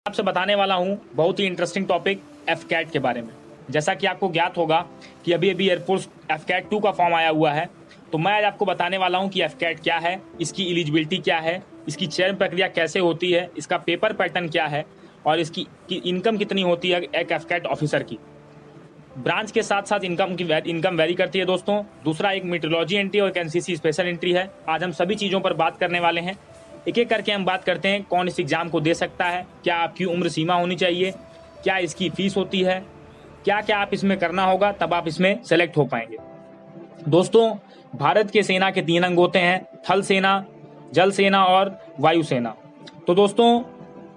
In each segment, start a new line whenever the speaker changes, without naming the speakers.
आपसे बताने वाला हूं बहुत ही इंटरेस्टिंग टॉपिक एफकैट के बारे में। जैसा कि आपको ज्ञात होगा कि अभी अभी एयरफोर्स एफकैट 2 का फॉर्म आया हुआ है, तो मैं आज आपको बताने वाला हूं कि एफकैट क्या है, इसकी एलिजिबिलिटी क्या है, इसकी चयन प्रक्रिया कैसे होती है, इसका पेपर पैटर्न क्या है और इसकी इनकम कितनी होती है एक एफकैट ऑफिसर की। ब्रांच के साथ साथ इनकम वेरी करती है दोस्तों। दूसरा एक मीटरोलॉजी एंट्री और एक एनसीसी स्पेशल एंट्री है। आज हम सभी चीज़ों पर बात करने वाले हैं। एक एक करके हम बात करते हैं कौन इस एग्जाम को दे सकता है, क्या आपकी उम्र सीमा होनी चाहिए, क्या इसकी फीस होती है, क्या क्या आप इसमें करना होगा, तब आप इसमें सेलेक्ट हो पाएंगे। दोस्तों, भारत के सेना के 3 अंग होते हैं, थल सेना, जल सेना और वायु सेना। तो दोस्तों,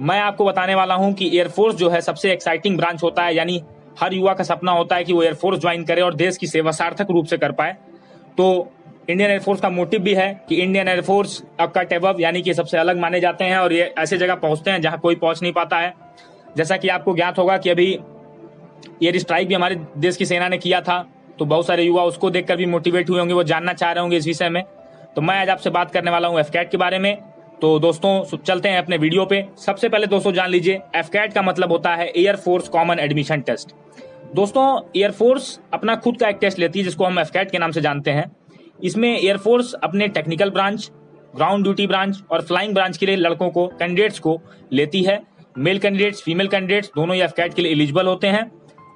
मैं आपको बताने वाला हूं कि एयरफोर्स जो है सबसे एक्साइटिंग ब्रांच होता है, यानी हर युवा का सपना होता है कि वो एयरफोर्स ज्वाइन करे और देश की सेवा सार्थक रूप से कर पाए। तो इंडियन एयरफोर्स का मोटिव भी है कि इंडियन एयरफोर्स कट एबव, यानी कि सबसे अलग माने जाते हैं और ये ऐसे जगह पहुंचते हैं जहां कोई पहुंच नहीं पाता है। जैसा कि आपको ज्ञात होगा कि अभी एयर स्ट्राइक भी हमारे देश की सेना ने किया था, तो बहुत सारे युवा उसको देखकर भी मोटिवेट हुए होंगे, वो जानना चाह रहे होंगे इस विषय में। तो मैं आज आपसे बात करने वाला हूँ एफकैट के बारे में। तो दोस्तों चलते हैं अपने वीडियो पे। सबसे पहले दोस्तों जान लीजिए, एफकैट का मतलब होता है एयरफोर्स कॉमन एडमिशन टेस्ट। दोस्तों, एयरफोर्स अपना खुद का एक टेस्ट लेती है जिसको हम एफकैट के नाम से जानते हैं। इसमें एयरफोर्स अपने technical branch, ground duty branch और फ्लाइंग ब्रांच के लिए लड़कों को, कैंडिडेट्स को लेती है। मेल कैंडिडेट्स, फीमेल कैंडिडेट्स दोनों ही एफकैट के लिए एलिजिबल होते हैं।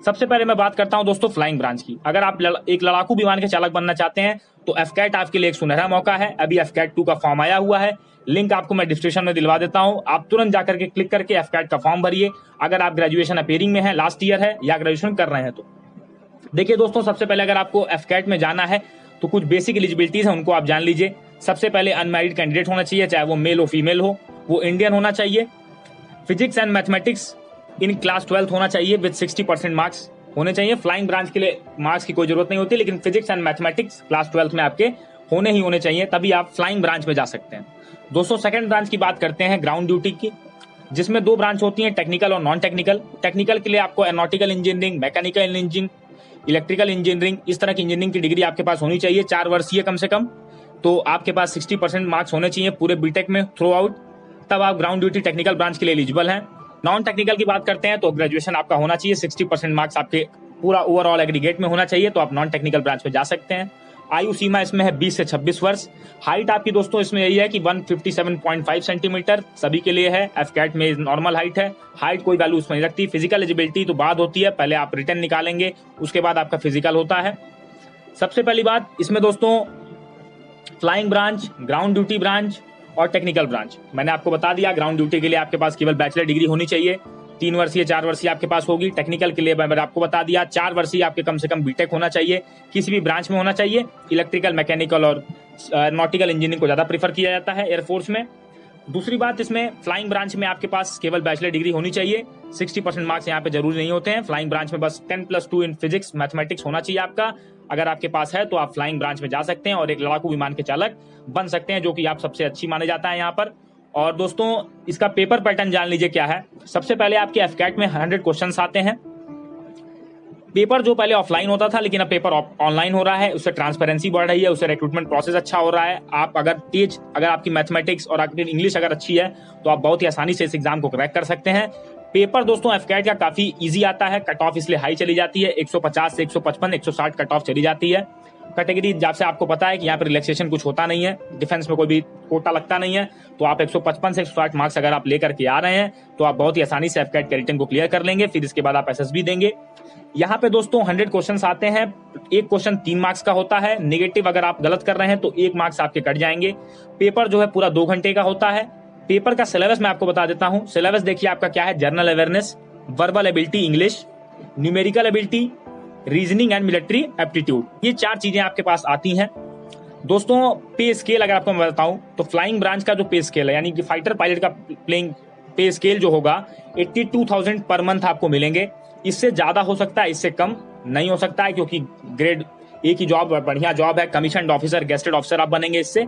सबसे पहले मैं बात करता हूं दोस्तों फ्लाइंग ब्रांच की। अगर आप एक लड़ाकू विमान के चालक बनना चाहते हैं तो एफकैट आपके लिए एक सुनहरा मौका है। अभी एफकैट 2 का फॉर्म आया हुआ है, लिंक आपको मैं डिस्क्रिप्शन में दिलवा देता हूं। आप तुरंत जाकर के क्लिक करके एफकैट का फॉर्म भरिए। अगर आप ग्रेजुएशन अपेयरिंग में है, लास्ट ईयर है या ग्रेजुएशन कर रहे हैं तो देखिए दोस्तों, सबसे पहले अगर आपको एफकैट में जाना है तो कुछ बेसिक एलिजिबिलिटीज है, उनको आप जान लीजिए। सबसे पहले अनमैरिड कैंडिडेट होना चाहिए, चाहे वो मेल हो फीमेल हो, वो इंडियन होना चाहिए। Physics and mathematics in class 12 होना चाहिए विद 60% मार्क्स होने चाहिए। फ्लाइंग ब्रांच के लिए मार्क्स की कोई जरूरत नहीं होती, लेकिन फिजिक्स एंड मैथमेटिक्स क्लास 12 में आपके होने चाहिए, तभी आप फ्लाइंग ब्रांच में जा सकते हैं। दोस्तों, सेकंड ब्रांच की बात करते हैं ग्राउंड ड्यूटी की, जिसमें 2 ब्रांच होती हैं, टेक्निकल और नॉन टेक्निकल। टेक्निकल के लिए आपको aeronautical engineering, mechanical engineering, electrical engineering, इस तरह की इंजीनियरिंग की डिग्री आपके पास होनी चाहिए, 4 वर्षीय कम से कम। तो आपके पास 60% मार्क्स होने चाहिए पूरे बीटेक में थ्रू आउट, तब आप ग्राउंड ड्यूटी टेक्निकल ब्रांच के लिए एलिजिबल हैं। नॉन टेक्निकल की बात करते हैं तो ग्रेजुएशन आपका होना चाहिए, 60% मार्क्स आपके पूरा ओवरऑल एग्रीगेट में होना चाहिए, तो आप नॉन टेक्निकल ब्रांच में जा सकते हैं। आयु सीमा इसमें है 20 से 26 वर्ष। हाइट आपकी दोस्तों इसमें यही है कि 157.5 सेंटीमीटर सभी के लिए है। एफकैट में नॉर्मल हाइट है, हाइट कोई वैल्यू उसमें नहीं रखती। फिजिकल एलिजिबिलिटी तो बाद होती है, पहले आप रिटर्न निकालेंगे, उसके बाद आपका फिजिकल होता है। सबसे पहली बात इसमें दोस्तों, flying branch, ground duty branch और टेक्निकल ब्रांच मैंने आपको बता दिया। ग्राउंड ड्यूटी के लिए आपके पास केवल बैचलर डिग्री होनी चाहिए, 3 वर्षीय 4 वर्षीय आपके पास होगी। टेक्निकल के लिए मैंने आपको बता दिया, 4 वर्षीय आपके कम से कम बीटेक होना चाहिए, किसी भी ब्रांच में होना चाहिए। इलेक्ट्रिकल, मैकेनिकल और नॉटिकल इंजीनियरिंग को ज्यादा प्रीफर किया जाता है एयरफोर्स में। दूसरी बात, इसमें फ्लाइंग ब्रांच में आपके पास केवल बैचलर डिग्री होनी चाहिए, 60% मार्क्स यहाँ पे जरूरी नहीं होते हैं। फ्लाइंग ब्रांच में बस 10+2 इन फिजिक्स मैथमेटिक्स होना चाहिए आपका। अगर आपके पास है तो आप फ्लाइंग ब्रांच में जा सकते हैं और एक लड़ाकू विमान के चालक बन सकते हैं, जो कि आप सबसे अच्छी माने जाता है यहाँ पर। और दोस्तों, इसका पेपर पैटर्न जान लीजिए क्या है। सबसे पहले आपके एफकैट में 100 क्वेश्चंस आते हैं। पेपर जो पहले ऑफलाइन होता था, लेकिन अब पेपर ऑनलाइन हो रहा है, उससे ट्रांसपेरेंसी बढ़ रही है, उससे रिक्रूटमेंट प्रोसेस अच्छा हो रहा है। आप अगर आपकी मैथमेटिक्स और आपकी इंग्लिश अगर अच्छी है तो आप बहुत ही आसानी से इस एग्जाम को क्रैक कर सकते हैं। पेपर दोस्तों एफकैट का काफी इजी आता है, कट ऑफ इसलिए हाई चली जाती है, 150 से 155, 160 कट ऑफ चली जाती है। कैटेगरी जब से आपको पता है कि यहाँ पर रिलैक्सेशन कुछ होता नहीं है, डिफेंस में कोई भी कोटा लगता नहीं है, तो आप 155 से 160 मार्क्स अगर आप लेकर के आ रहे हैं तो आप बहुत ही आसानी से एफकैट के रिटन को क्लियर कर लेंगे। फिर इसके बाद आप एसएसबी देंगे। यहाँ पे दोस्तों 100 क्वेश्चंस आते हैं, एक क्वेश्चन 3 मार्क्स का होता है। नेगेटिव अगर आप गलत कर रहे हैं तो 1 मार्क्स आपके कट जाएंगे। पेपर जो है पूरा 2 घंटे का होता है। पेपर का सिलेबस मैं आपको बता देता हूँ। सिलेबस देखिए आपका क्या है, general awareness, verbal ability English, numerical ability, reasoning and military aptitude, ये 4 चीजें आपके पास आती हैं। दोस्तों, पे स्केल अगर आपको मैं बताऊं तो फ्लाइंग ब्रांच का जो पे स्केल है, यानी कि फाइटर पायलट का प्लेइंग पे स्केल जो होगा 82,000 पर मंथ आपको मिलेंगे। इससे ज्यादा हो सकता है, इससे कम नहीं हो सकता है, क्योंकि ग्रेड ए की जॉब बढ़िया जॉब है, कमीशन्ड ऑफिसर, गेस्टेड ऑफिसर आप बनेंगे इससे।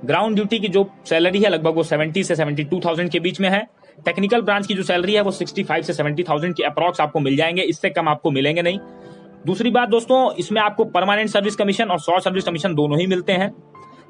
ग्राउंड ड्यूटी की जो सैलरी है लगभग वो 70 से 72,000 के बीच में है। टेक्निकल ब्रांच की जो सैलरी है वो 65 से 70,000 के अप्रॉक्स आपको मिल जाएंगे, इससे कम आपको मिलेंगे नहीं। दूसरी बात दोस्तों, इसमें आपको परमानेंट सर्विस कमीशन और शॉर्ट सर्विस कमीशन दोनों ही मिलते हैं।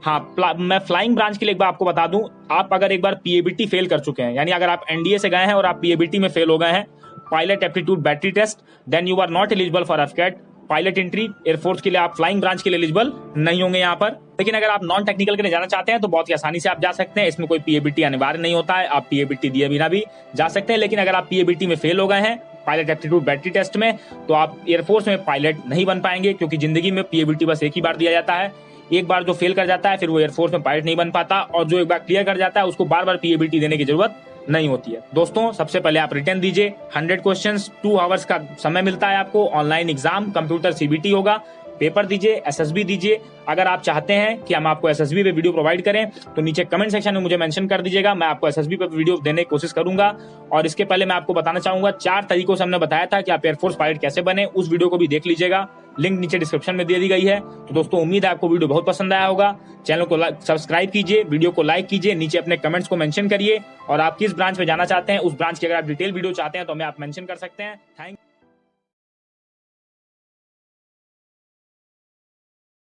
हाँ, मैं फ्लाइंग ब्रांच के लिए एक बार आपको बता दूं, आप अगर एक बार पीएबीटी फेल कर चुके हैं, यानी अगर आप एनडीए से गए हैं और आप पीएबीटी में फेल हो गए हैं, pilot aptitude battery test, then you are not eligible for AFCAT pilot entry. Air force के लिए आप फ्लाइंग ब्रांच के लिए एलिजिबल नहीं होंगे यहाँ पर। लेकिन अगर आप नॉन टेक्निकल के लिए जाना चाहते हैं तो बहुत ही आसानी से आप जा सकते हैं, इसमें कोई पीएबीटी अनिवार्य नहीं होता है, आप पीएबीटी दिए बिना भी जा सकते हैं। लेकिन अगर आप पीएबीटी में फेल हो गए हैं पायलट एप्टीट्यूड बैटरी टेस्ट में, तो आप एयरफोर्स में पायलट नहीं बन पाएंगे, क्योंकि जिंदगी में पीएबीटी बस एक ही बार दिया जाता है। एक बार जो फेल कर जाता है फिर वो एयरफोर्स में पायलट नहीं बन पाता, और जो एक बार क्लियर कर जाता है उसको बार बार पीएबीटी देने की जरूरत नहीं होती है। दोस्तों, सबसे पहले आप रिटर्न दीजिए, 100 क्वेश्चंस, 2 आवर्स का समय मिलता है आपको। ऑनलाइन एग्जाम, कंप्यूटर सीबीटी होगा, पेपर दीजिए, एसएसबी दीजिए। अगर आप चाहते हैं कि हम आपको एसएसबी पे वीडियो प्रोवाइड करें तो नीचे कमेंट सेक्शन में मुझे मेंशन कर दीजिएगा, मैं आपको एसएसबी पे वीडियो देने की कोशिश करूंगा। और इसके पहले मैं आपको बताना चाहूंगा, 4 तरीकों से हमने बताया था कि आप एयरफोर्स पायलट कैसे बने, उस वीडियो को भी देख लीजिएगा, लिंक नीचे डिस्क्रिप्शन में दे दी गई है। तो दोस्तों, उम्मीद है आपको वीडियो बहुत पसंद आया होगा। चैनल को सब्सक्राइब कीजिए, वीडियो को लाइक कीजिए, नीचे अपने कमेंट्स को मेंशन करिए, और आप किस ब्रांच में जाना चाहते हैं उस ब्रांच की अगर आप डिटेल वीडियो चाहते हैं तो हमें आप मेंशन कर सकते हैं। थैंक